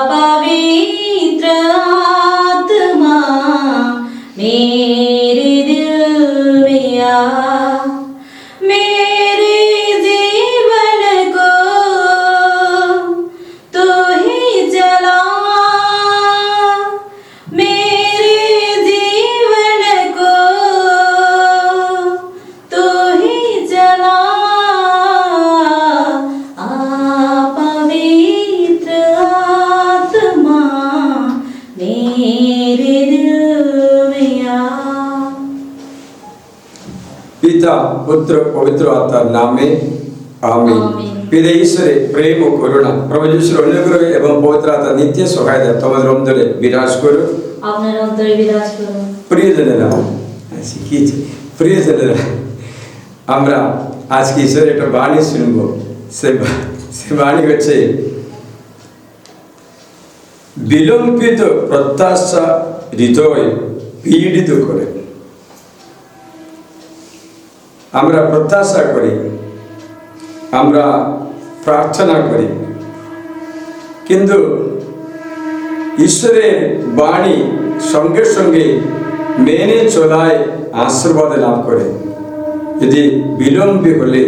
पवित्र आत्मा मेरे दिल में आ, मेरे जीवन को तू ही चला, मेरे जीवन को तू ही चला। पवित्र आत्मा मेरे दिल में आ। পিতা পুত্র পবিত্র আত্মার নামে আমেন। পিতা ঈশ্বরের প্রেম ও করুণা, প্রভু যিশুর অনুগ্রহ এবং পবিত্র আত্মার নিত্য সহায়তা তোমাদের অন্তরে বিরাজ করুন। আপনার অন্তরে বিরাজ করুন। প্রিয়জনেরা, শিখিয়েছি প্রিয়জনেরা, আমরা আজকে ঈশ্বরের একটা বাণী শুনবো। সে বাণী হচ্ছে বিলম্বিত প্রত্যাশা হৃদয় পীড়িত করে। আমরা প্রত্যাশা করি, আমরা প্রার্থনা করি, কিন্তু ঈশ্বরের বাণী সঙ্গে সঙ্গে মেনে চলায় আশীর্বাদ লাভ করে। যদি বিলম্বে হলে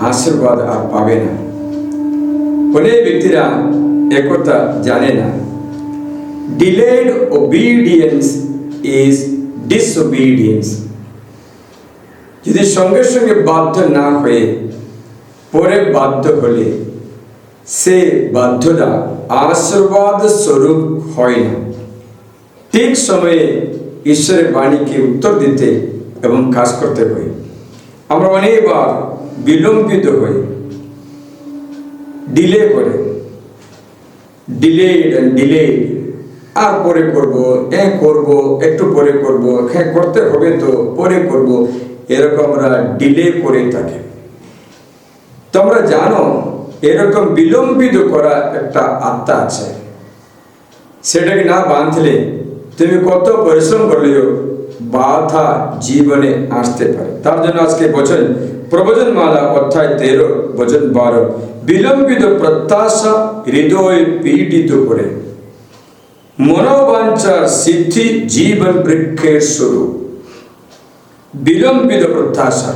আশীর্বাদ আর পাবে না। অনেক ব্যক্তিরা একথা জানে না। Delayed obedience is disobedience. যদি সঙ্গে সঙ্গে বাধ্য না হয়ে পরে বাধ্য হলে সে বাধ্যতা আশীর্বাদ স্বরূপ হয় না। ঠিক সময়ে ঈশ্বরের বাণীকে উত্তর দিতে এবং কাজ করতে হয়। আমরা অনেকবার বিলম্বিত হই, ডিলে করে, ডিলেড আর পরে করব, করব, একটু পরে করব, হ্যাঁ করতে হবে তো পরে করব, এরকম আমরা ডিলে করে থাকি। তোমরা জানো এরকম বিলম্বিত করা একটা আত্মা আছে। সেটাকে না বাঁধলে তুমি কত পরিশ্রম করলেও বাধা জীবনে আসতে পারে। তার জন্য আজকে বচন প্রবচনমালা অধ্যায় 13 বচন 12, বিলম্বিত প্রত্যাশা হৃদয় পীড়িত করে, মনোবাঞ্ছার সিদ্ধি জীবন বৃক্ষের শুরু। বিলম্বিত প্রত্যাশা,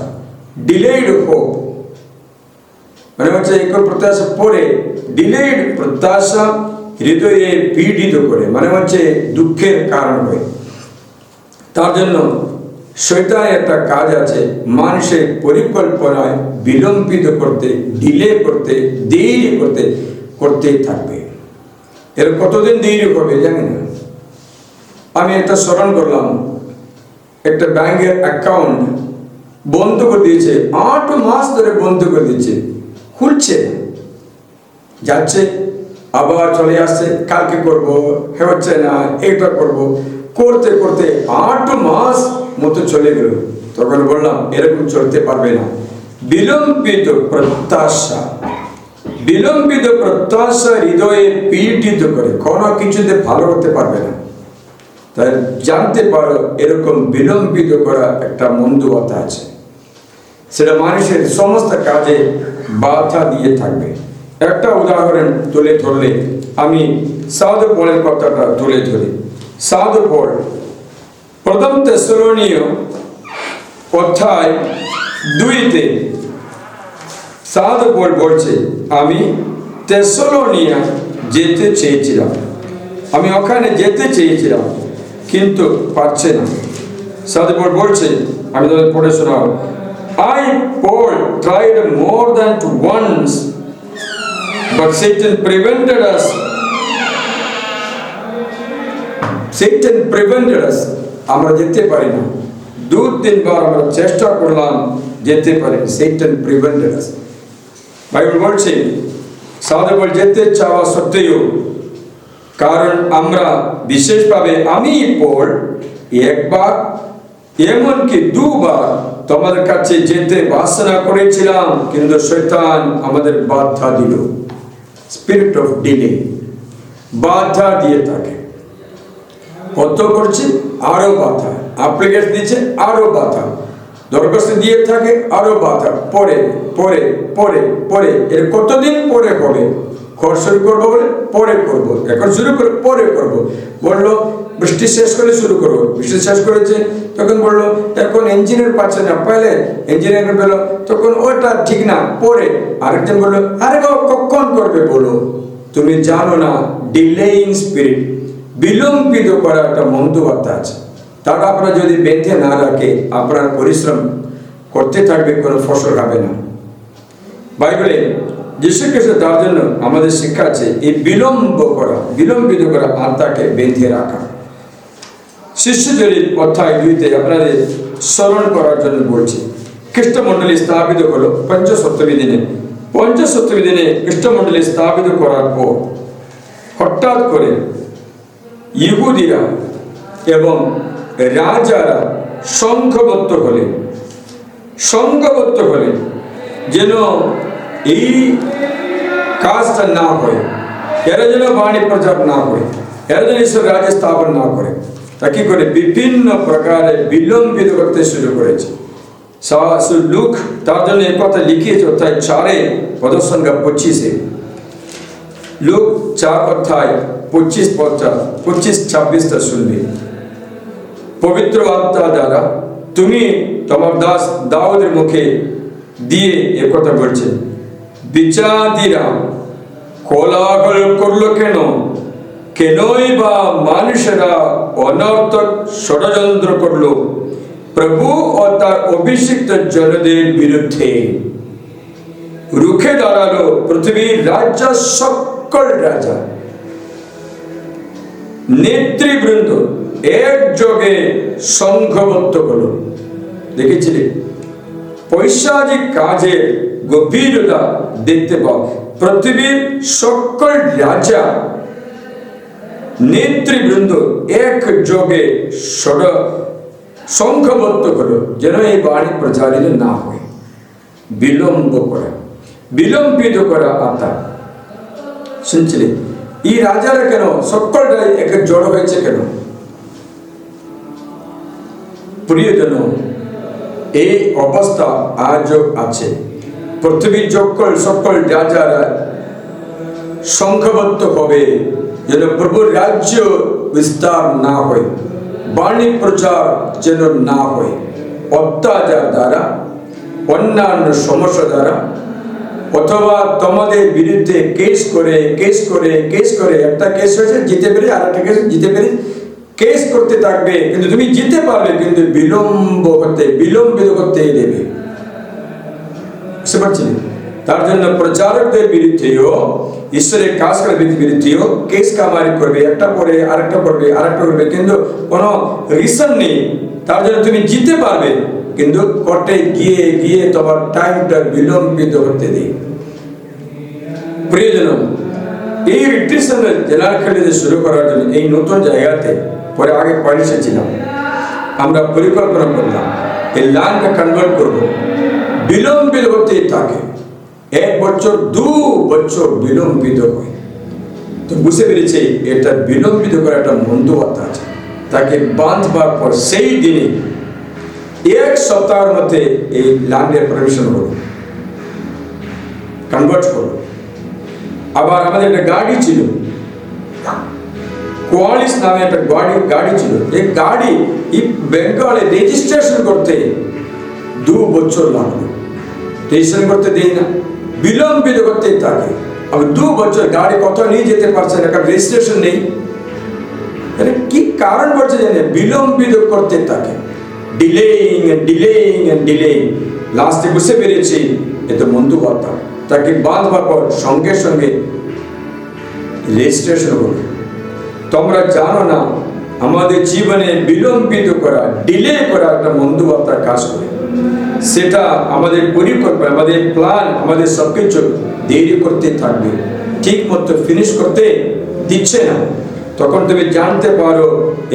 ডিলেড হোপ, মানে হচ্ছে এক প্রত্যাশা পরে, ডিলেড প্রত্যাশা হৃদয়ে পীড়িত করে, মানে হচ্ছে দুঃখের কারণ হয়। তার জন্য শয়তানের একটা কাজ আছে, মানুষের পরিকল্পনায় বিলম্বিত করতে, ডিলে করতে, দেরি করতেই থাকবে। এর কতদিন দেরি হবে জানি না। আমি একটা স্মরণ করলাম, একটা ব্যাংকের অ্যাকাউন্ট বন্ধ করে দিয়েছে, 8 মাস ধরে বন্ধ করে দিয়েছে, খুলছে না, যাচ্ছে আবার চলে আসছে, কালকে করব, হচ্ছে না, এটা করব, করতে করতে 8 মাস মতো চলে গেল। তখন বললাম এরকম চলতে পারবে না। বিলম্বিত প্রত্যাশা হৃদয়ে পীড়িত করে, কোনো কিছুতে ভালো হতে পারবে না। তাই জানতে পারো এরকম বিলম্বিত করা একটা মন্দতা আছে, সেটা মানুষের সমস্ত কাজে বাধা দিয়ে থাকবে। একটা উদাহরণ তুলে ধরলে আমি সাধু পৌলের কথাটা তুলে ধরি। সাধু পৌল প্রথম থেসলোনিয় অধ্যায় 2-তে সাধু পৌল বলছে, আমি থেসলোনিয়া যেতে চেয়েছিলাম, আমি ওখানে যেতে চেয়েছিলাম কিন্তু পারছে না। সাধু পৌল বলছে, আমি তোমাদের পড়ে শোনাবো, I Paul tried more than once but Satan prevented us. আমরা যেতে পারি না, 2-3 বার আমরা চেষ্টা করলাম, যেতে পারি, Satan prevented us. বাইবেল বলছে সাধু পৌল যেতে চাওয়া সত্ত্বেও, কারণ আমরা বিশেষভাবে আমি পৌল একবার এমনকি 2 বার তোমাদের কাছে যেতে বাসনা করেছিলাম, কিন্তু শয়তান আমাদের বাধা দিল। স্পিরিট অফ ডিলে, বাধা দিয়ে থাকে। কত করছে আরো বাধা, অ্যাপ্লিকেশন দিচ্ছে আরো বাধা, দরখাস্ত দিয়ে থাকে আরো বাধা, পরে পরে পরে পরে, এর কতদিন পরে হবে, শুরু করবো বলে পরে করবো, এখন শুরু করে পরে করবো। বললো বৃষ্টি শেষ করে শুরু করবো, বৃষ্টি শেষ করেছে, তখন বললো এখন ইঞ্জিনিয়ার পাচ্ছে না, পাইলে ইঞ্জিনিয়ার পেলো, তখন ওটা ঠিক না পরে। আরেকজন বললো আরে কখন করবে বলো, তুমি জানো না ডিলেইং স্পিরিট, বিলম্বিত করা একটা মন্ত্রবার্তা আছে। তারা আপনারা যদি বেঁধে না রাখে আপনার পরিশ্রম করতে থাকবে, কোনো ফসল হবে না। বাইবেলে যীশু খ্রিস্ট তার জন্য আমাদের শিক্ষা আছে এই বিলম্বিত করা আত্মাকে বেঁধে রাখা। শিষ্যচরিত অধ্যায় 2-তে আপনাদের স্মরণ করার জন্য বলছি। খ্রিস্টমণ্ডলী স্থাপিত হলো পঞ্চসপ্তমী দিনে। পঞ্চসপ্তমী দিনে খ্রিস্টমণ্ডলী স্থাপিত করার পর হঠাৎ করে ইহুদিরা এবং রাজারা সংঘবদ্ধ হলেন যেন এই কাজটা না হয়, এরা যেন বাণী প্রচার না হয়, এরা যেন ঈশ্বর রাজ্য স্থাপন না করে, তা কি করে বিভিন্ন প্রকারে বিলম্বিত করতে শুরু করেছে। লুক তার জন্য এক কথা লিখিয়েছে অধ্যায় 4 পদসংখ্যা 25-এ। লুক 4 অধ্যায় 25-26টা শুনবে। পবিত্র আত্মা দ্বারা তুমি তোমার দাস দাউদের মুখে দিয়ে একথা বলছে, বিচারীরা কোলাহল করলো কেনই বা মানুষেরা অনর্থক ষড়যন্ত্র করলো প্রভু ও তার অভিষিক্ত জনদের বিরুদ্ধে। রুখে দাঁড়ালো পৃথিবীর রাজা, সকল রাজা নেতৃবৃন্দ একযোগে সংঘবদ্ধ হলো। দেখেছিলেন পৈশাচিক কাজের গভীরতা দেখতে পাও। পৃথিবীর সকল রাজা নেতৃবৃন্দ একযোগে সংঘবদ্ধ হলো যেন এই বাণী প্রচারিত না হয়। বিলম্বিত করা আত্মা। শুনছিলেন এই রাজারা কেন সকলটাই এক জড় হয়েছে কেন? প্রিয়জন, এই অবস্থা আজও আছে। পৃথিবীর সকল রাজারা সংঘবদ্ধ হবে যেন প্রভুর রাজ্য বিস্তার না হয়, বাণী প্রচার যেন না হয়। অত্যাচার দ্বারা, অন্যান্য সমস্যা দ্বারা, অথবা তোমাদের বিরুদ্ধে কেস করে একটা কেস হয়েছে জিতে পেরে আর একটা কেস জিতে পেরে কেস করতে থাকবে, কিন্তু তুমি জিতে পারবে, কিন্তু বিলম্বিত করতে দেবে। বুঝতে পারছি? তার জন্য প্রচারকদের বিরুদ্ধেও, ঈশ্বরের কাজ করার বিরুদ্ধেও কেস কামারি করবে, একটা পরে আরেকটা করবে, কিন্তু কোনো রিজন নেই। তার জন্য তুমি জিতে পারবে, কিন্তু কোর্টে গিয়ে তোমার টাইমটা বিলম্বিত করতে দেয়। প্রিয়জন, এই রিট্রিট সেন্টার জেলার খেলে শুরু করার জন্য এই নতুন জায়গাতে পরে আগে প্যারিসে ছিলাম, আমরা পরিকল্পনা করলাম এই ল্যান্ডটা কনভার্ট করব। বিলম্বিত হতেই থাকে, 1 বছর 2 বছর বিলম্বিত হয়। তো বুঝতে পেরেছি এটা বিলম্বিত করার একটা মন্ত্রবার্তা আছে। তাকে বাঁধবার পর সেই দিনে 1 সপ্তাহের মধ্যে এই ল্যান্ডের পারমিশন হলো, কনভার্ট হলো। আবার আমাদের একটা গাড়ি ছিল, কোয়ালিস নামে একটা গাড়ি ছিল। এই গাড়ি বেঙ্গলে রেজিস্ট্রেশন করতে 2 বছর লাগলো। রেজিস্ট্রেশন করতে দেয় না, বিলম্বিত করতে থাকে। আমি 2 বছর গাড়ি কোথাও নিয়ে যেতে পারছে না, কারণ রেজিস্ট্রেশন নেই। কি কারণ বলছে জানেন? বিলম্বিত করতে থাকে, ডিলেইং। লাস্টে বুঝতে পেরেছি এটা মন্ত্রবার্তা। তাকে বাঁধবার পর সঙ্গে সঙ্গে রেজিস্ট্রেশন হলো। তোমরা জানো না আমাদের জীবনে বিলম্বিত করা, ডিলে করা একটা মন্ত্রবার্তার কাজ করে। সেটা আমাদের পরিকল্পনা, আমাদের প্ল্যান, আমাদের সবকিছু দেরি করতে থাকবে, ঠিক মতো ফিনিশ করতে দিচ্ছে না। তখন তুমি জানতে পারো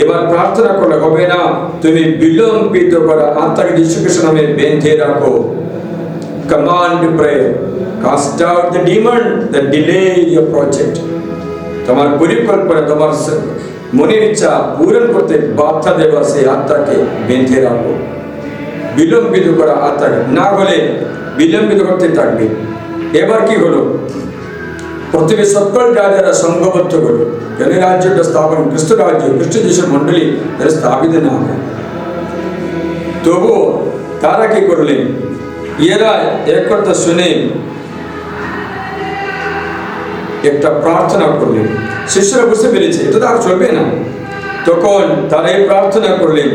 এবার প্রার্থনা করলে হবে না, তুমি বিলম্বিত করা আত্মাকে যীশু খ্রিস্টের নামে বেঁধে রাখো। Command prayer, cast out the demon that delay your project. তোমার পরিকল্পনা, তোমার মনের ইচ্ছা পূরণ করতে বাধা দেওয়া সেই আত্মাকে বেঁধে রাখো। বিলম্বিত করা আত্মাকে না হলে বিলম্বিত করতে থাকবে। এবার কি হলো? পৃথিবীর সকল রাজারা সংঘবদ্ধ করে যেন রাজ্যটা স্থাপন খ্রিস্ট রাজ্য খ্রিস্ট যিশুর মণ্ডলী যেন স্থাপিত না হয়। তবুও তারা কি করলেন? এরা এক কথা শুনে একটা প্রার্থনা করলেন। শিষ্যরা বুঝতে পেরেছে এটা তো আর চলবে না। তখন তারা এই প্রার্থনা করলেন,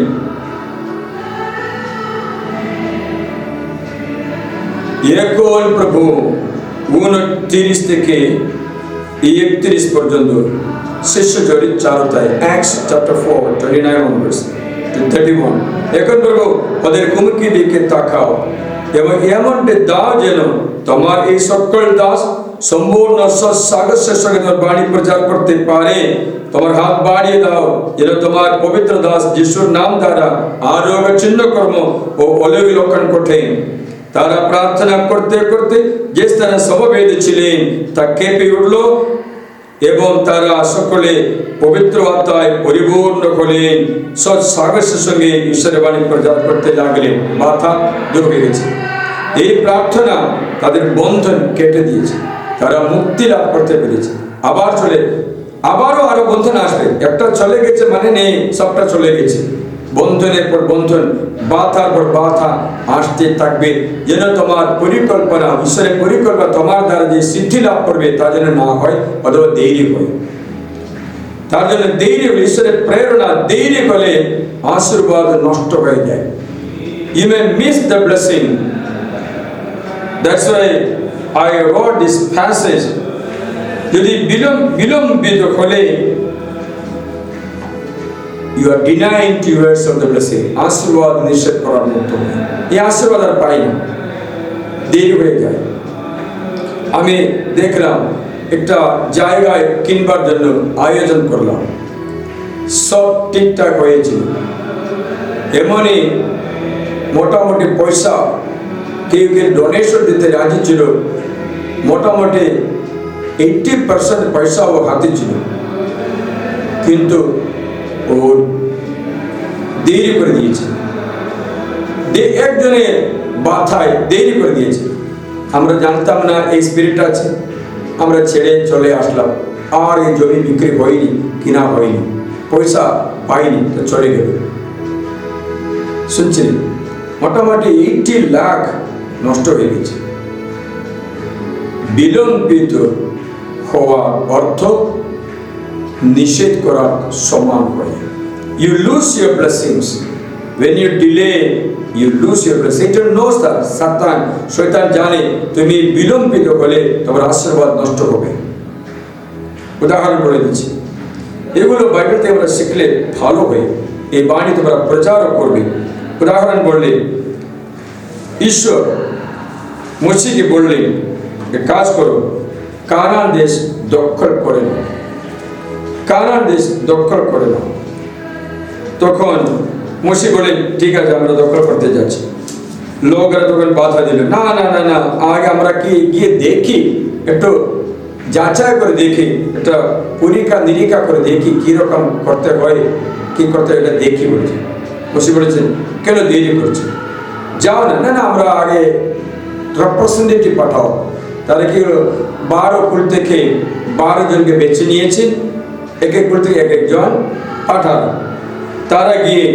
এখন প্রভু 29 থেকে 31 পর্যন্ত শিষ্য জড়িত চারতায় Acts chapter 4 29-31। এখন প্রভু ওদের মুখের দিকে তাকাও এবং এমনটি দাও যেন তোমার এই সকল দাস সম্পূর্ণ সাগরের সঙ্গে তোমার বাণী প্রচার করতে পারে। তোমার হাত বাড়িয়ে দাও যেন তোমার পবিত্র দাস যিশুর নাম দ্বারা আরোগ্য চিহ্ন কর্ম ও অলৌকিক লক্ষণ ঘটে। তারা প্রার্থনা করতে করতে যে স্থানে সমবেত ছিলেন তা কেঁপে উঠল এবং তারা সকলে পবিত্র আত্মায় পরিপূর্ণ হলেন। সাগরের সঙ্গে ঈশ্বরের বাণী প্রচার করতে লাগলেন। মাথা দূর হয়ে গেছে। এই প্রার্থনা তাদের বন্ধন কেটে দিয়েছে। তারা মুক্তি লাভ করতে পেরেছে। আবারও আরো বন্ধন আসবে। একটা চলে গেছে মানে নেই, সবটা চলে গেছে। বন্ধনের পর বন্ধন, বাধার পর বাধা আসতে থাকবে যেন তোমার পরিকল্পনা, ঈশ্বরের পরিকল্পনা তোমার দ্বারা যে সিদ্ধি লাভ করবে তা যেন না হয় অথবা দেরি হয়। তার জন্য দেরি হলে ঈশ্বরের প্রেরণা দেরি হলে আশীর্বাদ নষ্ট হয়ে যায়। You may miss the blessing. That's why I wrote this passage. যদি বিলম্বিত হলে you are denying to yourself the blessing. আশীর্বাদ নিষেধ করার মতো এই আশীর্বাদ আর পাই না, দেরি হয়ে যায়। আমি দেখলাম একটা জায়গায় কিনবার জন্য আয়োজন করলাম, সব ঠিকঠাক হয়েছিল। এমনই মোটামুটি পয়সা কেউ ডোনেশন দিতে রাজি ছিল, মোটামুটি 80% পয়সা ও হাতে ছিল, কিন্তু ও দেরি করে দিয়েছে। একজনের বাধায় দেরি করে দিয়েছে। আমরা জানতাম না এই স্পিরিট আছে, আমরা ছেড়ে চলে আসলাম। আর এই জমি বিক্রি হয়নি, কিনা হয়নি, পয়সা পাইনি, তো চলে গেল। শুনছেন, মোটামুটি 80 লাখ নষ্ট হয়ে গেছে। বিলম্বিত হওয়ার অর্থ নিষেধ করার সমান হয়। You lose your blessings when you delay. You lose your blessing. Satan knows that. শয়তান জানে তুমি বিলম্বিত হলে তোমার আশীর্বাদ নষ্ট হবে। উদাহরণ বলে দিচ্ছি, এগুলো বাইবেল থেকে আমরা শিখলে ভালো হয়। এই বাণী তোমরা প্রচারও করবে। উদাহরণ বললে, ঈশ্বর মোশেকে বললেন কাজ করো, কানান দেশ দখল করে নাও, কানান দেশ দখল করে নাও। তখন মোশে বলেন ঠিক আছে, আমরা দখল করতে যাচ্ছি। লোকরা তখন বাধা দিল, না না না না, আগে আমরা কি গিয়ে দেখি, একটু যাচাই করে দেখি, একটা পরীক্ষা নিরীক্ষা করে দেখি কিরকম করতে হয়, কি করতে হয় এটা দেখি বলেছে। মোশে বলেছেন কেন দেরি করছে, যাও না। না না, আমরা আগে রিপ্রেজেন্টেটিভ পাঠাও। তারা কি হলো, 12 কুল থেকে 12 জনকে বেছে নিয়েছেন, এক এক কুল থেকে এক একজন পাঠানো। তারা গিয়ে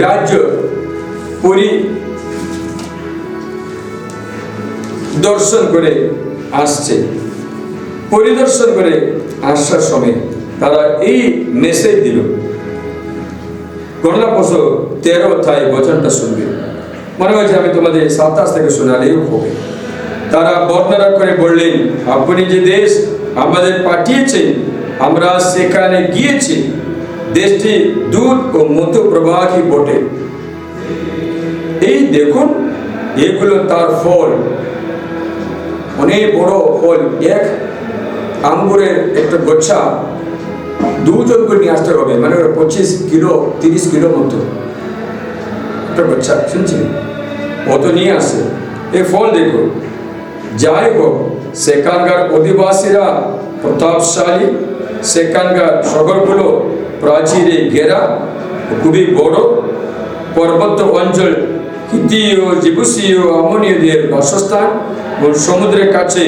রাজ্য পরিদর্শন করে আসছে। পরিদর্শন করে আসার সময় তারা এই মেসেজ দিল, গণনা পশু 13 অধ্যায় বচনটা শুনবে। মনে হয়েছে আমি তোমাদের 27 থেকে শোনালেও হবে। তারা বর্ণনা করে বললেন, আপনি যে দেশ আমাদের পাঠিয়েছেন আমরা সেখানে গিয়েছি, দেশটি দুধ ও মধু প্রবাহী বটে। এই দেখুন, এগুলো তার ফল, অনেক বড় ফল। এক আঙ্গুরের একটা গোছা 2 জন করে নিয়ে আসতে হবে, মানে 25 কিলো 30 কিলো মতো একটা গোছা। শুনছি অত নিয়ে আসে। এই ফল দেখো। যাই হোক, সেখানকার অধিবাসীরা প্রতাপশালী, সেখানকার শহরগুলো প্রাচীরে ঘেরা, খুবই বড় পর্বত অঞ্চল, হিতীয়, জেবুসীয়, আমনীয়দের বাসস্থান। সমুদ্রের কাছে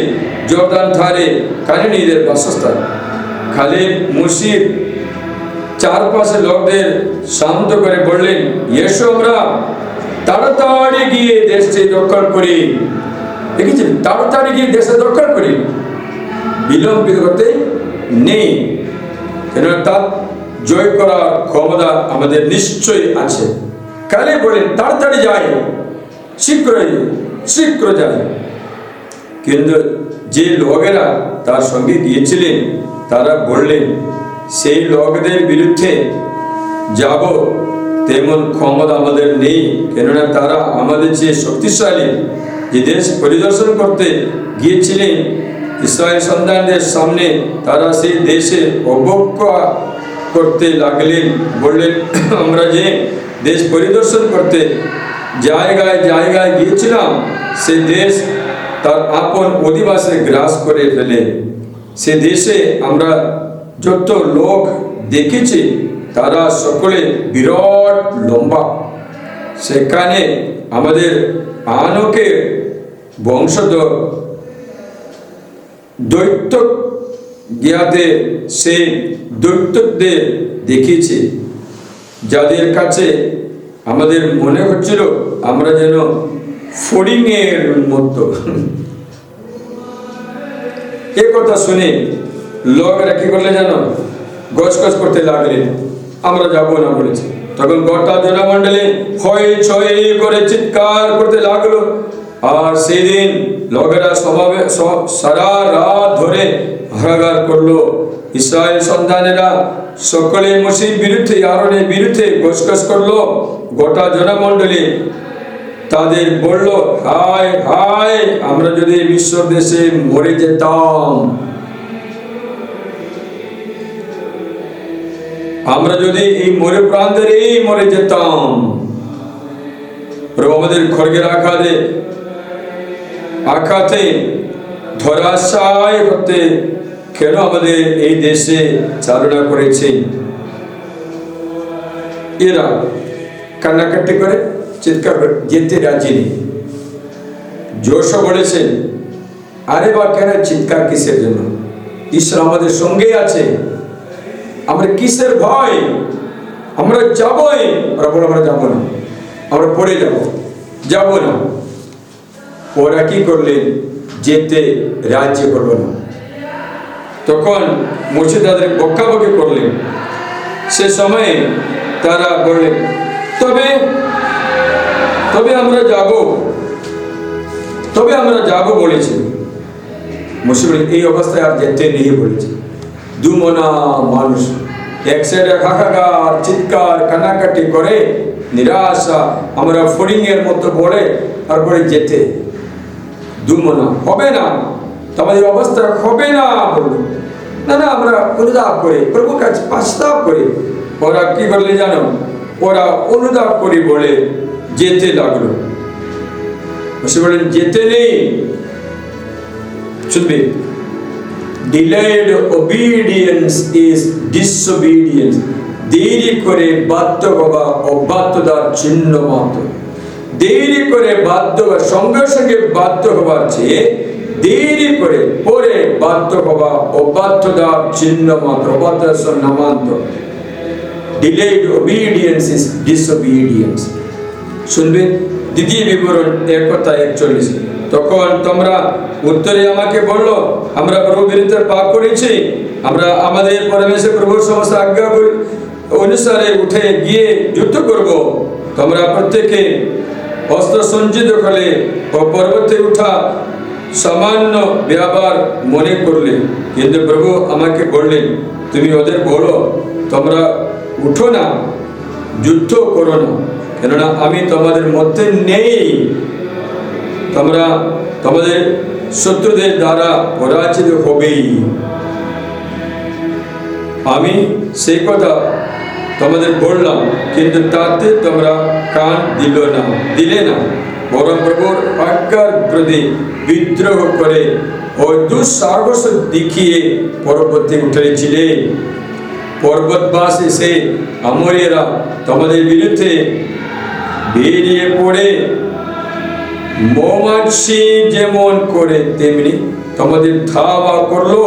জর্দান ধারে কানানীয়দের বাসস্থান। খালেদ মুশির চারপাশে লোকদের শান্ত করে বললেন, এসো আমরা তাড়াতাড়ি গিয়ে দেশটি দখল করি। দেখেছেন, তাড়াতাড়ি গিয়ে দেশে দখল করি, বিলম্বিত করতে নেই, কেননা তার জয় করার ক্ষমতা আমাদের নিশ্চয়ই আছে। কালে বলেন তাড়াতাড়ি যায়, শীঘ্র যায়। কিন্তু যে লোকেরা তার সঙ্গে গিয়েছিলেন তারা বললেন, সেই লোকদের বিরুদ্ধে যাব তেমন ক্ষমতা আমাদের নেই, কেননা তারা আমাদের চেয়ে শক্তিশালী। যে দেশ পরিদর্শন করতে গিয়েছিলেন ইসরায়েল সন্তানদের সামনে, তারা সেই দেশে অবজ্ঞা করতে লাগলেন। বললেন, আমরা যে দেশ পরিদর্শন করতে জায়গায় গিয়েছিলাম, সে দেশ তার আপন অধিবাসে গ্রাস করে ফেলে। সে দেশে আমরা যত লোক দেখেছি তারা সকলে বিরাট লম্বা। সেখানে আমাদের আনকের বংশধর দৈত্য জ্ঞাতে সেই দৈত্যদের দেখেছি, যাদের কাছে আমাদের মনে হচ্ছিল আমরা যেন ফড়িংয়ের মতো। এ কথা শুনে লোকেরা কি করলে জানো, গজগজ করতে লাগলেন, আমরা যাব না বলেছি। তখন গোটা জনমণ্ডলী হই ছই করে চিৎকার করতে লাগলো। আর সেদিন লোকেরা সারা রাত ধরে হারাগার করলো। ইসরায়েল সন্তানেরা সকলে মুশির বিরুদ্ধে, আরনের বিরুদ্ধে গজগজ করলো। গোটা জনমণ্ডলী তাদের বলল, হায় হায়, আমরা যদি মিশর দেশে মরে যেতাম, আমরা যদি এই মরে প্রান্তরেই মরে যেতাম। প্রভু আমাদের খড়গের আঘাতে ধরাশায় করতে কেন আমাদের এই দেশে চালনা করেছে। এরা কান্নাকাটি করে চিৎকার করে যেতে রাজি নেই। জোশো বলেছেন, আরে বা কেন চিৎকার কিসের জন্য, ঈশ্বর আমাদের সঙ্গেই আছে, আমরা কিসের ভয়, আমরা যাবই। ওরা বলে আমরা যাবো না, আমরা পড়ে যাব না। ওরা কি করলেন, যেতে রাজ্য করলো না। তখন মুর্শিদ তাদের বকাবকি করলেন। সে সময়ে তারা বললেন, তবে আমরা যাব বলেছি। মুর্শিদ এই অবস্থায় আর যেতে নেই বলেছে। দুমনা মানুষ এক সাইডে হাহাকার, চিৎকার, কান্নাকাটি করে, নিরাশা, আমরা ফড়িংয়ের মতো বলে, তারপরে যেতে দুমনা হবে না, তোমাদের অবস্থা হবে না বলল। না, আমরা অনুতাপ করি, প্রভুর কাছে পাস্তাব করি। ওরা কি করলে জানো, ওরা অনুতাপ করি বলে যেতে লাগলো। সে বলেন যেতে নেই, শুনবে, delayed obedience is disobedience. দেরি করে বাধ্য হওয়া অবাধ্যতার চিহ্ন মাত্র। দেরি করে বাধ্য হওয়া, সঙ্গে সঙ্গে বাধ্য হওয়ার চেয়ে দেরি করে পরে বাধ্য হওয়া অবাধ্যতার চিহ্ন মাত্র, অবাধ্যতার নামান্তর। Delayed obedience is disobedience. শুনবে দ্বিতীয় বিবরণ 1:41। তখন তোমরা উত্তরে আমাকে বললো, আমরা প্রভু বিরুদ্ধে পাপ করেছি, আমরা আমাদের পরমেশ্বর প্রভুর সমস্ত আজ্ঞা অনুসারে উঠে গিয়ে যুদ্ধ করব। তোমরা প্রত্যেকে অস্ত্র সঞ্চিত করে ও পর্বতে উঠা সামান্য ব্যাপার মনে করলে। কিন্তু প্রভু আমাকে বললেন, তুমি ওদের বলো, তোমরা উঠো না, যুদ্ধ করো না, কেননা আমি তোমাদের মধ্যে নেই। তোমরা তোমাদের শত্রুদের দ্বারা পরাজিত হবেই। আমি সেই কথা তোমাদের বললাম, কিন্তু তাতে তোমরা কান দিলে না, বরং প্রভুর আজ্ঞার প্রতি বিদ্রোহ করে ও দুঃসাহস দেখিয়ে পর্বতে উঠেছিলে। পর্বতবাসী সে আমোরিয়েরা তোমাদের বিরুদ্ধে বেরিয়ে পড়ে মৌমাছি যেমন করে তেমনি তোমাদের ধাওয়া করলো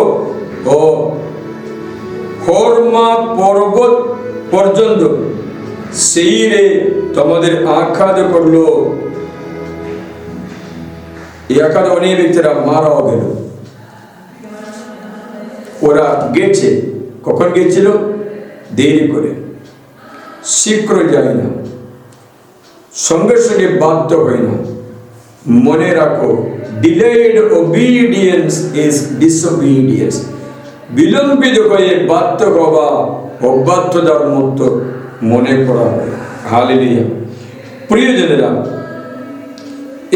ও হর্মা পর্বত পর্যন্ত সেই রে তোমাদের আঘাত করলো। এই আঘাত অনেক ব্যক্তিরা মারাও গেল। ওরা গেছে, কখন গেছিল? দেরি করে, শীঘ্র যায় না, সঙ্গে সঙ্গে বাধ্য হয় না। মনে রাখো, ডিলেড ওবিডিয়েন্স ইজ ডিসোবিডিয়েন্স। বিলম্বিত হয়ে বাধ্য হওয়া অবাধ্যতার মতো মনে করা হয়। হালেলুয়া। প্রিয়জনেরা,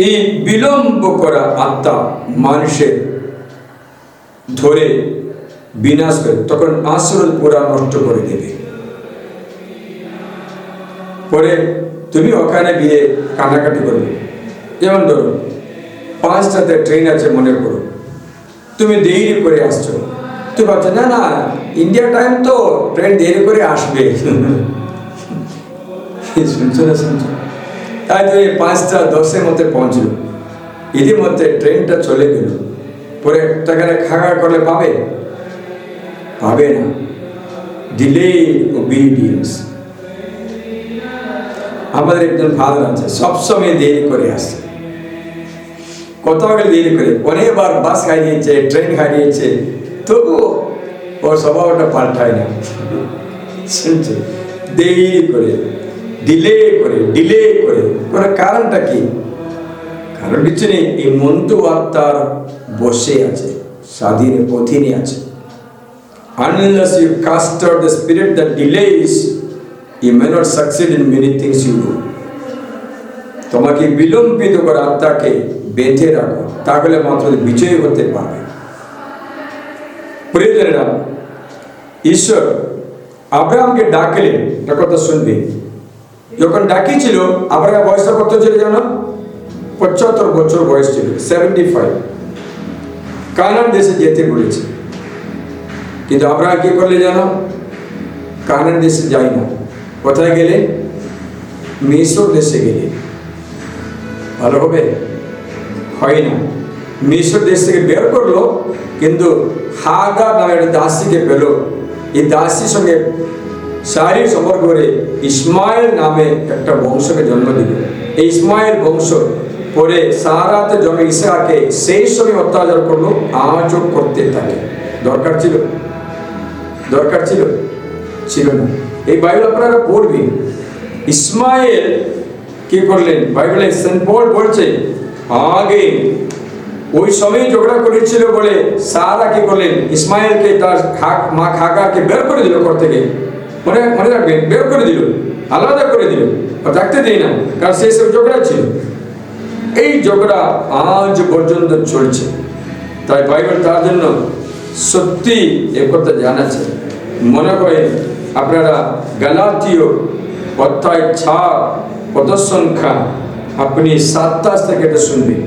এই বিলম্ব করা আত্মা মানুষের ধরে বিনাশ করে, তখন আশীর্বাদ পুরা নষ্ট করে দেবে। পরে তুমি ওখানে গিয়ে কান্নাকাটি করবে। যেমন ধরো 5টাতে ট্রেন আছে, মনে করো তুমি দেরি করে আসছো, তুই ভাবছো না না ইন্ডিয়া টাইম তো, ট্রেন দেরি করে আসবে। শুনছো না? শুনছো? তাই তো এই 5:10 মধ্যে পৌঁছলো, এদের মধ্যে ট্রেনটা চলে গেল। পরে সেখানে খাওয়া করলে পাবে? পাবে না। Delay obedience. আমাদের একজন ফাদার আছে, সবসময় দেরি করে আসছে, কোথাও গেলে দেরি করে, অনেকবার বাস হারিয়েছে, ট্রেন হারিয়েছে, তবু ওর স্বভাবটা পাল্টায় না। শুনছে? দেরি করে, ডিলে করে, ডিলে করে। ওর কারণটা কি? কারণ কিছু নেই, এই মন্তু আত্মার বসে আছে, স্বাধীন অধীনে আছে। Unless you cast out the spirit that delays, you may not succeed in many things you do. তোমাকে বিলম্বিত করে আত্মাকে বেঁধে রাখো, তাহলে মাত্র বিজয়ী হতে পারবে। প্রিয়জনেরা, ঈশ্বর আব্রাহামকে ডাকলেন, একটা কথা শুনবে। যখন ডাকিয়েছিল, আব্রাহামের বয়সটা কত ছিল জানো? 75 বছর বয়স ছিল, 75। কানান দেশে যেতে বলেছে, কিন্তু আব্রাহাম কি করলে জানো? কানান দেশে যাই না। কোথায় গেলে? মিশর দেশে গেলে। ভালো হবে? হয় না। মিশর দেশ থেকে বের করলো, কিন্তু হাগার নামে একটা দাসীকে পেল। এই দাসীর সঙ্গে শারীরিক সম্পর্ক করে ইসমাইল নামে একটা বংশকে জন্ম দিল। এই ইসমাইল বংশ পরে সারাতে জমে ইসহাকে সেই সময় অত্যাচার করলো, আজও করতে থাকে। দরকার ছিল? দরকার ছিল? ছিল না। এই বাইবেল আপনারা পড়বেন। ইসমাইল কি করলেন? বাইবেলে সেন্ট পল বলছে, আগে ওই সময় ঝগড়া করেছিল বলে সারা কি করলেন? ইসমাইলকে তার মা হাগারকে বের করে দিল ঘর থেকে। মনে রাখবেন, বের করে দিল, আলাদা করে দিল, থাকতে দেয় না, কারণ সেই সব ঝগড়া ছিল। এই ঝগড়া আজ পর্যন্ত চলছে। তাই বাইবেল তার জন্য সত্যি একথা জানাচ্ছে। মনে করেন আপনারা গালাতীয় অধ্যায় 6 পদ সংখ্যা আপনি 27 থেকে এটা শুনবেন।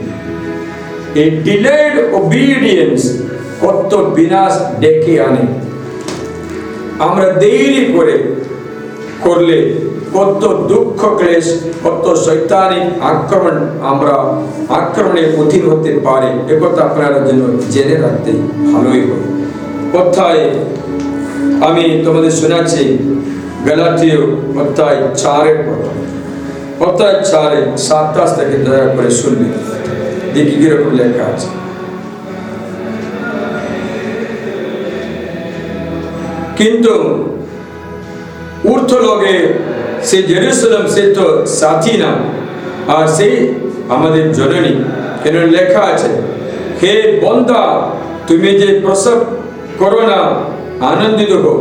এই ডিলেড ওবিডিয়েন্স কত বিনাশ ডেকে আনে। আমরা দেরি করলে কত দুঃখ ক্লেশ, কত শয়তানিক আক্রমণের অধীন হতে পারে। একথা আপনারা যেন জেনে রাখতে ভালোই হবে। কোথায় আমি তোমাদের শোনাচ্ছি, গালাতীয় অধ্যায় 4 অধ্যায় 4 27 থেকে দয়া করে শুনবে, দেখি কিরকম লেখা আছে। কিন্তু ঊর্ধ্বলোকে সে জেরুসালেম, সে তো সাথী না, আর সেই আমাদের জননী। কেন লেখা আছে, হে বন্দা, তুমি যে প্রসব করো না, আনন্দিত হো।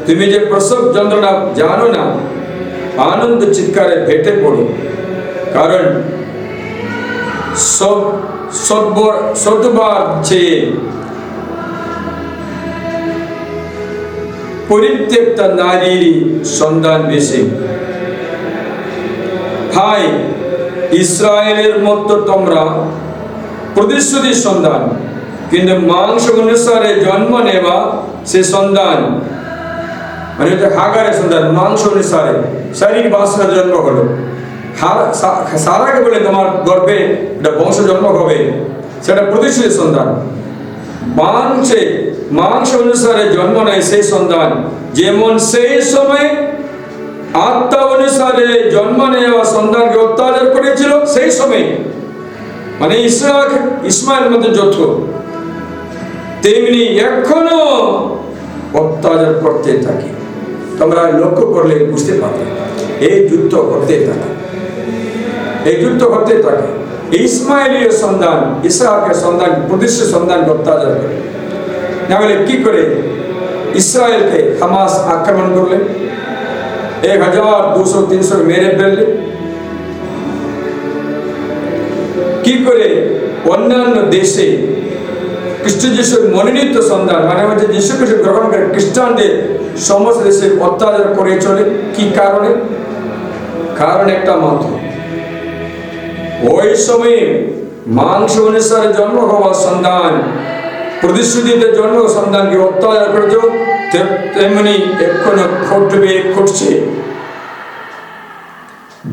তুমি যে প্রসব যন্ত্রণা জানো না, আনন্দ চিৎকারে ভেটে পড়ো। কারণ সদবার চেয়ে পরিত্যক্তা নারীর সন্ধান বেশি। ভাই, ইসরায়েলের মতো তোমরা প্রতিশ্রুতির সন্ধান, কিন্তু মাংস অনুসারে জন্ম নেওয়া সে সন্ধান, মানে হাগারের সন্ধান। মাংস অনুসারে শারীরিক বাসনা জন্ম হলো, সারাকে বলে তোমার গর্ভে একটা বংশ জন্ম হবে, সেটা প্রতিশ্রুতির সন্তান। মাংস অনুসারে জন্ম নেয় সেই সন্তান, যেমন সেই সময় আত্মা অনুসারে জন্ম নেওয়া সন্তানকে অত্যাচার করেছিল সেই সময়, মানে ইসমাইল মধ্যে যত, তেমনি এখনো অত্যাচার করতে থাকে। তোমরা লক্ষ্য করলে বুঝতে পারবে, এই যুদ্ধ করতে থাকে, এই যুদ্ধ করতে থাকে। ইসমাইলের সন্তান, ইসহাকের সন্তান প্রতিষ্ঠিত সন্তানকে অত্যাচার করে। না হলে কি করে ইসরায়েলকে হামাস আক্রমণ করলে, 1200-300 মেরে ফেললে? কি করে অন্যান্য দেশে খ্রিস্ট যিশুর মনোনীত সন্তান, মানে হচ্ছে যিশু খ্রিস্ট গ্রহণ করে খ্রিস্টানদের সমস্ত দেশে অত্যাচার করে চলে? কি কারণে? কারণ একটা মাত্র, ওই সময়ে মাংস অনুসারে জন্ম হওয়া সন্তান, প্রতিশ্রুতিতে জন্ম সন্তানকে অত্যাচার করেছ, তেমনি এখনো ঘটবে, ঘটছে।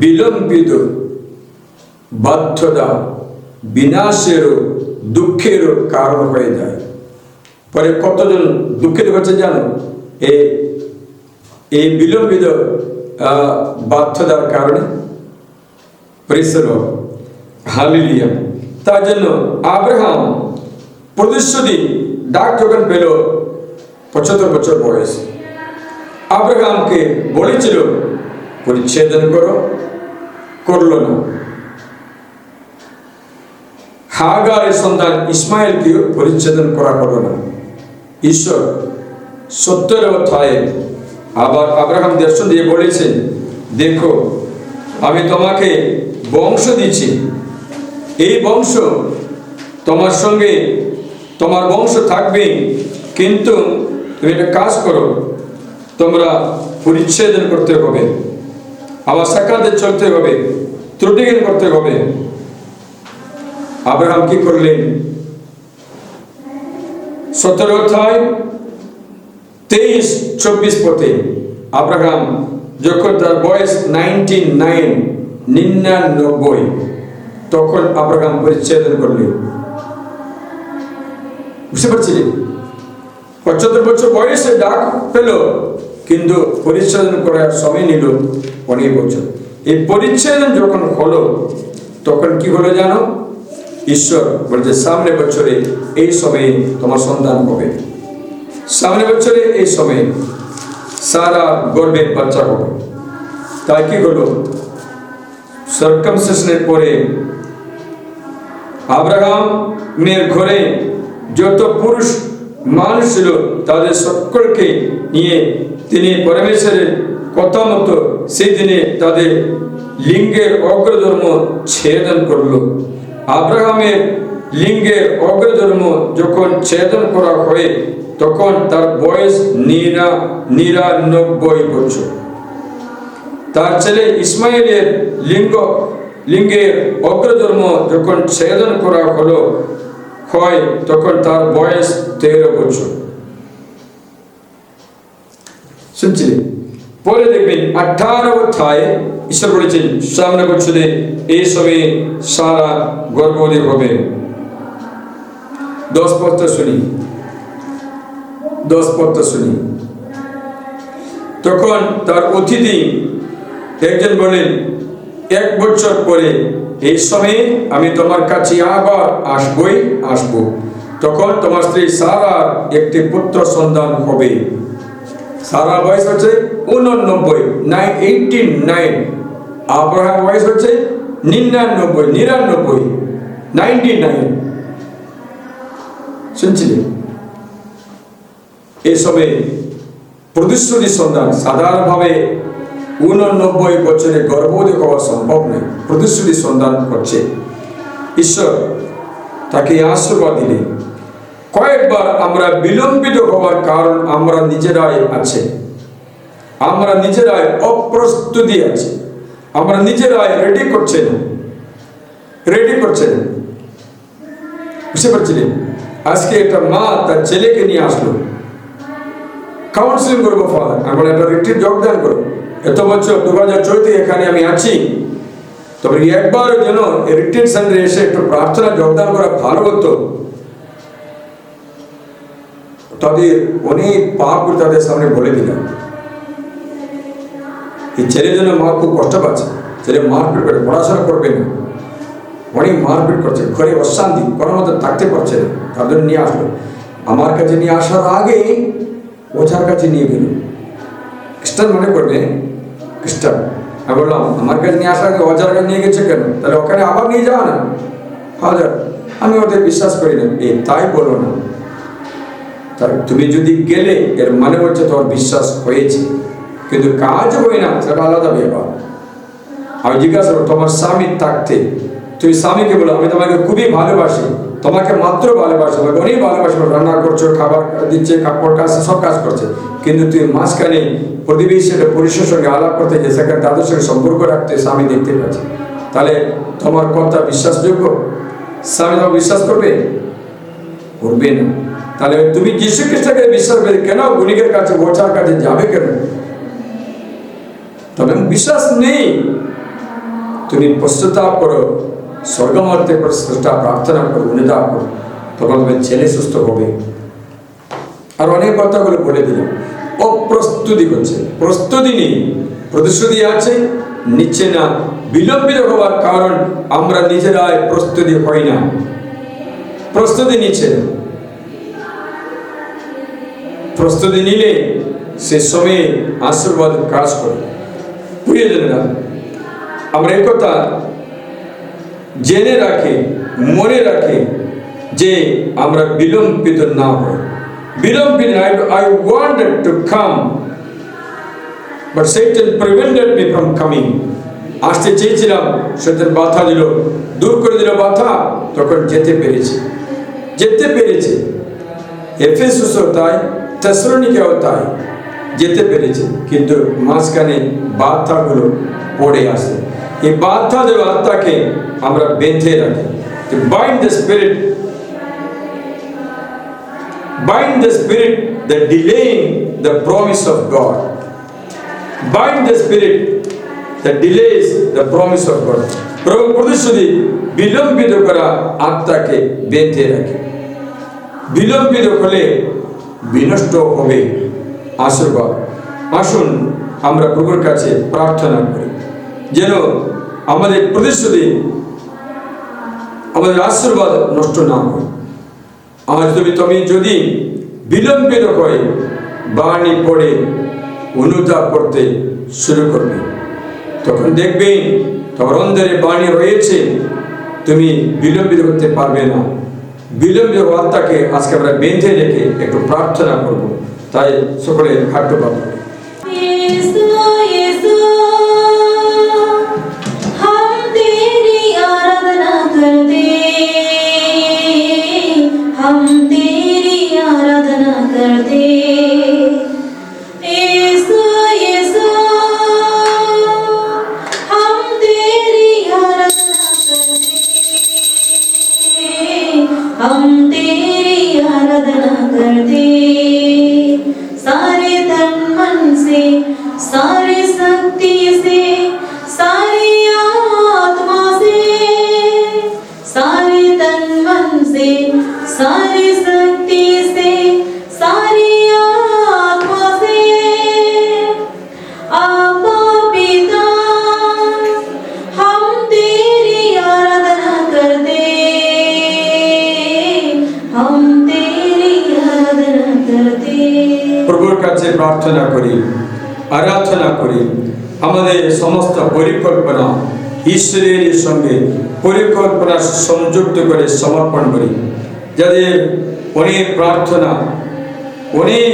বিলম্বিত বাধ্যতা বিনাশেরও দুঃখেরও কারণ হয়ে যায়। পরে কতজন দুঃখিত হচ্ছে জানো? এই বিলম্বিত বাধ্যতার কারণে। হালেলুয়া। তার জন্য আব্রাহাম প্রতিশ্রুতি ডাক যখন পেল 75 বছর বয়স, আব্রাহামকে বলেছিল পরিচ্ছেদন করো, করলো না। হাগারের সন্তান ইসমাইলকেও পরিচ্ছেদন করা হলো না। ঈশ্বর 70 অধ্যায়ে আবার আব্রাহাম দর্শন দিয়ে বলেছেন, দেখো আমি তোমাকে বংশ দিচ্ছি, এই বংশ তোমার সঙ্গে, তোমার বংশ থাকবে, কিন্তু তুমি একটা কাজ করো, তোমরা পরিচ্ছেদন করতে হবে, আমার সাক্ষাতে চলতে হবে, ত্রুটিহীন করতে হবে। আব্রাহাম কি করলেন? 17 অধ্যায় 23-24 পথে আব্রাহাম যখন তার বয়স 99, তখন আব্রাহাম পরিচ্ছেদন করলেন। বুঝতে পারছিলেন? 75 বছর বয়সে ডাক পেল, কিন্তু পরিচ্ছেদন করার সময় নিল 15 বছর। এই পরিচ্ছেদন যখন হলো, তখন কি হলো জানো? ঈশ্বর বলছে সামনে বছরে এই সময়ে তোমার সন্তান হবে, সামনে বছরে এই সময়ে সারা গর্ভে বাচ্চা হবে। তাই কি হলো? সার্কামসিশনের পরে আব্রাহামের ঘরে যত পুরুষ মানুষ ছিল, তাদের সকলকে নিয়ে তিনি পরমেশ্বরের কথা মতো সেই দিনে তাদের লিঙ্গের অগ্রধর্ম ছেদন করলো। আব্রাহামের লিঙ্গের অগ্রধর্ম যখন ছেদন করা হয়, তখন তার বয়স 99 বছর। তার ছেলে ইসমাইলের লিঙ্গের অগ্রধর্ম যখন ছেদন করা হয়, তখন তার বয়স 13 বছর। শুনছিলেন? পরে দেখবেন 18 অধ্যায়ে ঈশ্বর বলেছেন সামনে বছরে এই সময়ে সারা গর্ভবতী হবে। 10 পদটা শুনি। তখন তার অতিথি একজন বলেন, 1 বছর পরে এই সময়ে আমি তোমার কাছে আবার আসবো, তখন তোমার স্ত্রী সারার একটি পুত্র সন্তান হবে। সারার বয়স হচ্ছে 89, আব্রাহাম বয়স হচ্ছে 99। শুনছিলেন? এই সময় প্রতিশ্রুতি সন্তান সাধারণভাবে 89 বছরে গর্ভবতী হওয়া সম্ভব নয়, প্রতিশ্রুতি সন্তান করছে। ঈশ্বর তাকে আশীর্বাদ দিলেন। কয়েকবার আমরা বিলম্বিত হওয়ার কারণ আমরা নিজেরাই আছে, আমরা নিজেরাই অপ্রস্তুতি আছে, আমরা নিজেরাই রেডি করছে না। বুঝতে পারছিলেন? আজকে একটা মা তার ছেলেকে নিয়ে আসলো, কাউন্সিলিং করবো, ফাদার আমরা একটা রিট্রিট যোগদান করবো, এত বছর 2014 এখানে আমি আছি, তবে একবার যেন রিট্রিট সেন্টারে এসে একটু প্রার্থনা যোগদান করা ভালো হতো। তাদের অনেক পাপ তাদের সামনে বলে দিলাম। এই ছেলের জন্য মা খুব কষ্ট পাচ্ছে, ছেলে মারপিট করে, পড়াশোনা করবে না, অনেক মারপিট করছে, ঘরে অশান্তি, কোনো মতো থাকতে পারছে না, তার জন্য নিয়ে আসলো। আমার কাছে নিয়ে আসার আগে ওঝার কাছে নিয়ে গেল। খ্রিস্টান মনে করবে, খ্রিস্টান। আমি বললাম আমার কাছে নিয়ে আসার আগে ওঝার কাছে নিয়ে গেছে কেন? তাহলে ওখানে আবার নিয়ে যাওয়া না। হাজার আমি ওদের বিশ্বাস করি না। তাই বলো না, তাই তুমি যদি গেলে এর মানে হচ্ছে তোমার বিশ্বাস হয়েছে, কিন্তু কাজ হয় না, সেটা আলাদা ব্যাপার। আমি জিজ্ঞাসা করো, তোমার স্বামী থাকতে তুমি স্বামীকে বলো আমি তোমাকে খুবই ভালোবাসি, তোমাকে মাত্র ভালোবাসি, তোমাকে অনেক ভালোবাসি, রান্না করছো, খাবার দিচ্ছে, কাপড় কাজ, সব কাজ করছে, কিন্তু তুমি মাঝখানে প্রতিবেশী পুরুষের সঙ্গে আলাপ করতে গিয়ে সেখানে তাদের সঙ্গে সম্পর্ক রাখতে স্বামী দেখতে পাচ্ছে, তাহলে তোমার কথা বিশ্বাসযোগ্য? স্বামী তোমাকে বিশ্বাস করবে? করবে না। তাহলে তুমি যীশু খ্রিস্টকে বিশ্বাস করবে কেন? গুণিকের কাছে, ওঝার কাছে যাবে কেন? তবে বিশ্বাস নেই। তুমি পশ্চাতাপ করো, স্বর্গমর্তে পশ্চাতাপ প্রার্থনা করো, অনুতাপ করো, তখন তোমার ছেলে সুস্থ হবে। আর অনেক কথাগুলো বলে দিলাম। অপ্রস্তুতি করছে, প্রস্তুতি নেই, প্রতিশ্রুতি আছে, নিচ্ছে না। বিলম্বিত হওয়ার কারণ আমরা নিজেরাই প্রস্তুতি হই না, প্রস্তুতি নিচ্ছে না। প্রস্তুতি নিলে সে সময়ে আশীর্বাদ কাজ করে। প্রিয়জনেরা, আমরা এই কথা জেনে রাখি, মনে রাখি যে আমরা বিলম্বিত না হই। বিলম্বিত, I wanted to come, but Satan prevented me from coming. আসতে চেয়েছিলাম, শয়তান বাধা দিল, দূর করে দিল বাধা, তখন যেতে পেরেছে। এফেসুসও তাই, থেসলোনিকেও তাই, যেতে পেরেছে, কিন্তু মাঝখানে বাধাগুলো পড়ে আসে। এই বাধা দেওয়া আত্মাকে আমরা বেঁধে রাখি। Bind the spirit that delaying the promise of God. Bind the spirit that delays the promise of God. প্রভু প্রতিশ্রুতি বিলম্বিত করা আত্মাকে বেঁধে রাখে। বিলম্বিত হলে বিনষ্ট হবে আশীর্বাদ। আসুন আমরা প্রভুর কাছে প্রার্থনা করি যেন আমাদের প্রতিশ্রুতি, আমাদের আশীর্বাদ নষ্ট না হয়। আজ তুমি যদি বিলম্বিত হয়ে বাণী পড়ে অনুতাপ করতে শুরু করবে, তখন দেখবে তোমার অন্তরে বাণী রয়েছে, তুমি বিলম্বিত করতে পারবে না। বিলম্বিত আত্মাকে আজকে আমরা বেঁধে রেখে একটু প্রার্থনা করব। তাই সকলে হাঁটু পাবো। हम तेरी आराधना करते, सारे तन मन से, सारी शक्ति से, सारी आत्मा से, सारे तन मन से, सारी शक्ति से, सारी आत्मा से, आपा पिता हम तेरी आराधना करते, हम तेरी आराधना करते। প্রভুর কাছে প্রার্থনা করি, আরাধনা করি, আমাদের সমস্ত পরিকল্পনা ঈশ্বরের সঙ্গে পরিকল্পনা সংযুক্ত করে সমর্পণ করি। যাদের অনেক প্রার্থনা অনেক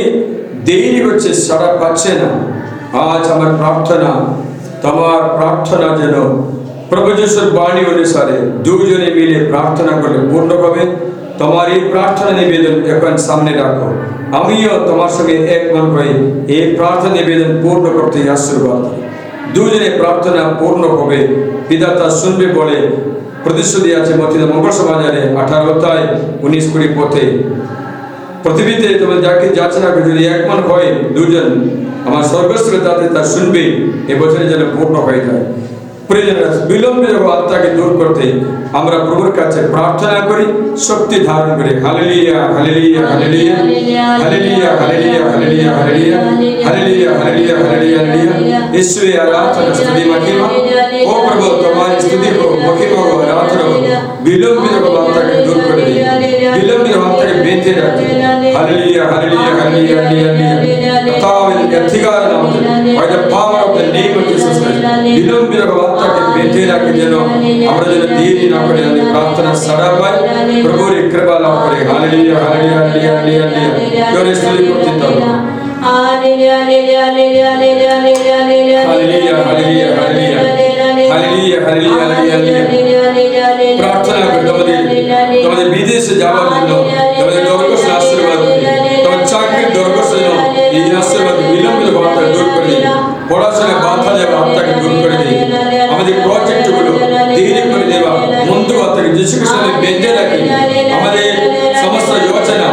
দেরি হচ্ছে, সাড়া পাচ্ছে না, আজ আমার প্রার্থনা, তোমার প্রার্থনা যেন প্রভু যিশুর বাণী অনুসারে দুজনে মিলে প্রার্থনা করলে পূর্ণ হবে। তোমার এই প্রার্থনা নিবেদন এখন সামনে রাখো, আমিও তোমার সঙ্গে একমত হয়ে এই প্রার্থনা নিবেদন পূর্ণ করতে আশীর্বাদ। দুজনে প্রার্থনা পূর্ণ হবে, পিতা শুনবে বলে প্রতিশ্রুতি আছে মথিত মঙ্গল সমাচারে 18:19-20 পথে। পৃথিবীতে তোমরা যাকে যাচ্ছে না, যদি একমত হয় দুজন, আমার স্বর্গস্থ তাতে তা শুনবে, এবছরে যেন পূর্ণ হয়ে যায়। বিলম্বিত আত্মাকে দূর করতে আমরা প্রভুর কাছে প্রার্থনা করি, শক্তি ধারণ করি। Hallelujah, hallelujah, hallelujah, hallelujah, hallelujah, hallelujah, hallelujah, hallelujah, hallelujah, hallelujah. ईश्वरी आराधना स्तुति महिमा। ओ प्रभु तुम्हारी स्तुति को महिमा को आराधना को विलंबित आत्मा के दूर कर दे, विलंबित आत्मा के बेंधे रखे। Hallelujah, hallelujah, hallelujah, hallelujah. कथावे अधिकार नाम से by the power of the name of Jesus Christ विलंबित आत्मा के बेंधे रखे जनो আমরা যেন দেরি না করে আমাদের প্রার্থনা সাড়া পাই, প্রভুর কৃপা লাভ করে। Hallelujah, hallelujah, hallelujah, hallelujah. জোরে স্তুতি করতে থাকো। Hallelujah, hallelujah, hallelujah, hallelujah, hallelujah, hallelujah, hallelujah, hallelujah, hallelujah, hallelujah, hallelujah. প্রার্থনা করি তোমাদের বিদেশে যাওয়ার জন্য, তোমাদের দরগোশ আশীর্বাদ করি, তোমার চাকরির দরগোশ জন্য এই আশীর্বাদ বিলম্বিত বাধা দূর করে দিই, পড়াশোনায় বাধা যাবে আত্মাকে দূর করে দিই, আমাদের প্রজেক্টগুলো দেরি করে দেওয়া মন্দ আত্মাকে যিশু খ্রিস্টের বেঁধে রাখি, আমাদের সমস্ত যোজনা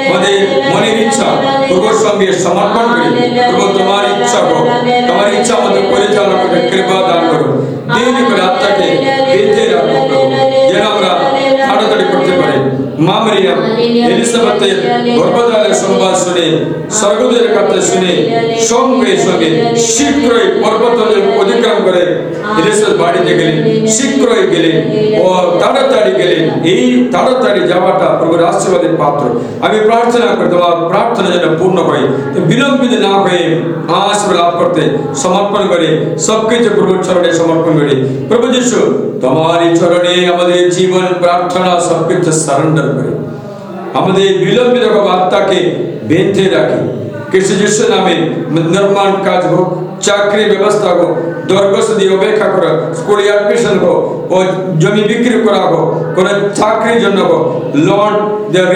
আমাদের মনের ইচ্ছা প্রভুর সঙ্গে সমর্পণ করি। প্রভু তোমার ইচ্ছা হোক, তোমার ইচ্ছা আমাদের পরিচালনা করতে কৃপা দান করো। দেরি করে আত্মাকে বেঁধে রাখো প্রভু, যেন আমরা তাড়াতাড়ি করতে পারি। মা মরিয়ম এলিসাবেথের গর্ভধারণের সংবাদ শুনে, স্বর্গদূতের কথা শুনে সঙ্গে সঙ্গে শীঘ্রই পর্বত অতিক্রম করে এলিসাবেথ বাড়িতে গেলেন, শীঘ্রই গেলেন ও তাড়াতাড়ি গেলেন। এই তাড়াতাড়ি যাওয়াটা প্রভুর আশীর্বাদের পাত্র। আমি প্রার্থনা করি তোমার প্রার্থনা যেন পূর্ণ হয়, বিলম্বিত না হয়ে আশীর্বাদ লাভ করতে সমর্পণ করে সবকিছু প্রভুর চরণে সমর্পণ করি। প্রভু যিশু তোমারই চরণে আমাদের জীবন প্রার্থনা সবকিছু সারেন্ডার করে আমাদের বিলম্বিত আত্মাকে বেঁধে রাখি। খ্রিস্ট যিশু নামে নির্মাণ কাজ হোক, চাকরি ব্যবস্থা হোক, দরগোশ দিয়ে অপেক্ষা করা, স্কুলে অ্যাডমিশন হোক, ও জমি বিক্রি করা হোক, কোনো চাকরির জন্য হোক, লোন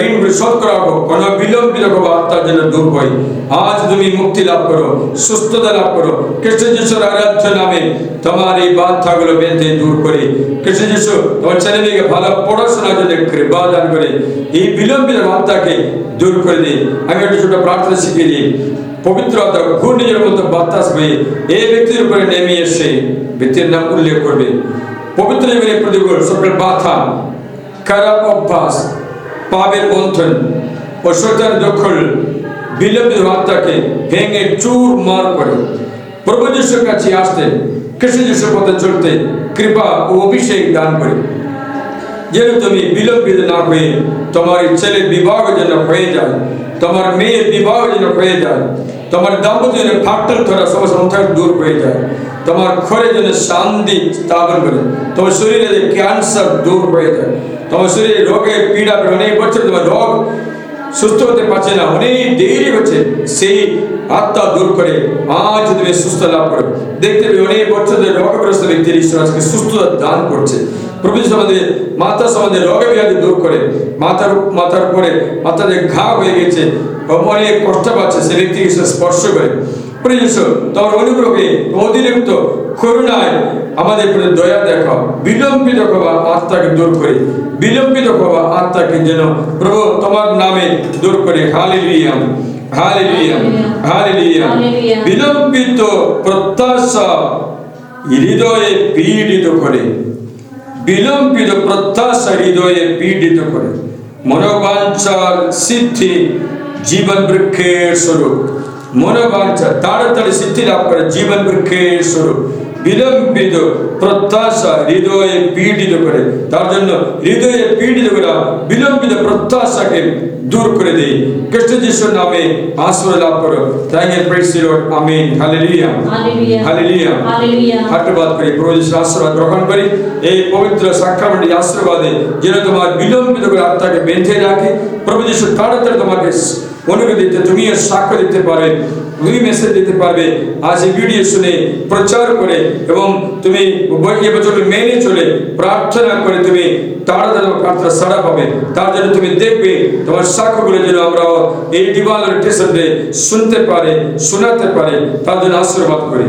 ঋণ শোধ করা হোক, কোনো বিলম্বিত আত্মার জন্য দূর হয়। আজ তুমি মুক্তি লাভ করো, সুস্থতা লাভ করো। খ্রিস্ট যিশুর আরাধ্য নামে তোমার এই বাধাগুলো বেঁধে দূর করে খ্রিস্ট যিশু তোমার ছেলে মেয়েকে ভালো পড়াশোনার জন্য কৃপা দান করে এই বিলম্বিত আত্মাকে দূর করে দিই। আমি একটা ছোট প্রার্থনা শিখিয়ে দিই। পবিত্র আত্মা ঘূর্ণিঝড়ের মতো বাতাস হয়ে এই ব্যক্তির উপরে নেমে এসে ব্যক্তির নাম উল্লেখ করবে। পবিত্র জীবনের প্রতিকূল সকল বাধা, খারাপ অভ্যাস, পাপের বন্ধন ও শয়তানের দখল বিলম্বিত আত্মাকে ভেঙে চুরমার করে প্রভু যিশুর কাছে আসতে, খ্রিস্ট যিশুর পথে চলতে কৃপা ও অভিষেক দান করে। যেন তুমি বিলম্বিত না হয়ে তোমার ছেলের বিবাহ যেন হয়ে যায়, তোমার মেয়ের বিবাহ যেন হয়ে যায়, তোমার দাম্পত্য যেন ফাটল ধরা সমস্ত অন্তর দূর হয়ে যায়, তোমার ঘরে যেন শান্তি স্থাপন করে, তোমার শরীরে যে ক্যান্সার দূর হয়ে যায়, তোমার শরীরে রোগের পীড়া অনেক বছর তোমার রোগ সুস্থ হতে পারছে না, অনেক দেরি হচ্ছে, সেই আত্মা দূর করে আজ তুমি সুস্থ লাভ করো। দেখতে পেয়ে অনেক বছর ধরে রোগগ্রস্ত ব্যক্তির ঈশ্বর আজকে সুস্থতা দান করছে। প্রভু আমাদের মাথা সম্বন্ধে রোগ ব্যাধি দূর করে, মাথার উপরে মাথাতে ঘা হয়ে গেছে, অনেক কষ্ট পাচ্ছে, সে ব্যক্তিকে স্পর্শ করে। প্রভু যিশু তোমার অনুগ্রহে অতিরিক্ত করুণায় আমাদের প্রতি দয়া দেখাও। বিলম্বিত হওয়া আত্মাকে দূর করে, বিলম্বিত হওয়া আত্মাকে যেন প্রভু তোমার নামে দূর করে। Hallelujah, hallelujah, hallelujah. বিলম্বিত প্রত্যাশা হৃদয়ে পীড়িত করে, বিলম্বিত প্রত্যাশা হৃদয়ে পীড়িত করে। মনোবাঞ্ছার সিদ্ধি জীবন বৃক্ষের স্বরূপ, মনোবাঞ্ছা তাড়াতাড়ি সিদ্ধি লাভ করে জীবন বৃক্ষের স্বরূপ। বিলম্বিত প্রত্যাশা হৃদয়ে পীড়িত করে, তার জন্য হৃদয়ে পীড়িত করা বিলম্বিত প্রত্যাশাকে দূর করে দেই। খ্রিস্ট যিশুর নামে আশীর্বাদ লাভ করো। Thank you, praise the lord, amen, hallelujah, hallelujah, hallelujah. ধন্যবাদ করি, প্রভু যিশুর আশীর্বাদ গ্রহণ করি। এই পবিত্র সাক্রামেন্টের আশীর্বাদে যেন তোমার বিলম্বিত করে আত্মাকে বেঁধে রাখে। প্রভু যিশু তাড়াতাড়ি তোমাকে অনুগ্রহ দিতে, তুমিও সাক্ষ্য দিতে পারবে, তুমি মেসেজ দিতে পারবে। আজ এই ভিডিও শুনে প্রচার করে এবং তুমি এবছর মেনে চলে প্রার্থনা করে তুমি তাড়াতাড়ি প্রার্থনা সাড়া পাবে। তার জন্য তুমি দেখবে তোমার সাক্ষ্যগুলো যেন আমরা এই ডিভাইন টেসে শুনতে পারে, শোনাতে পারে। তার জন্য আশীর্বাদ করি।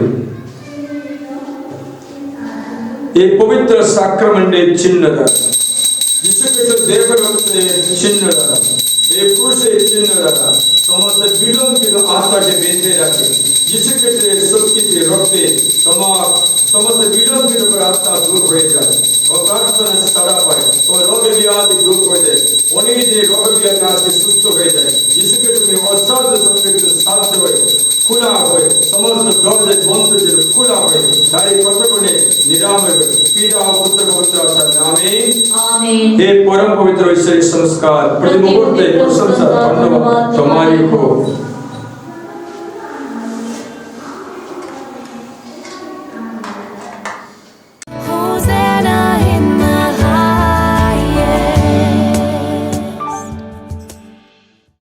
এই পবিত্র সাক্রামেন্টের চিহ্ন দ্বারা, যিশু খ্রিস্ট দেবরত্নের চিহ্ন দ্বারা, এই পুরুষের চিহ্ন দ্বারা সমস্ত বিলম্বিত আত্মাকে বেঁধে রাখে। যিশু খ্রিস্টের শক্তিতে, রক্তে তোমার সমস্ত বিলম্বিত করে খোলা হয়ে সমস্ত দরজা বন্ধ ছিল খোলা হয়ে তারই কতক্ষণে নিরাময় হয়ে পিতা ও পুত্র পবিত্র আত্মার নামে आमीन। हे परम पवित्र ईश्वरीय संस्कार प्रति मुहूर्ते प्रशंसा धन्यवाद तुम्हारी हो।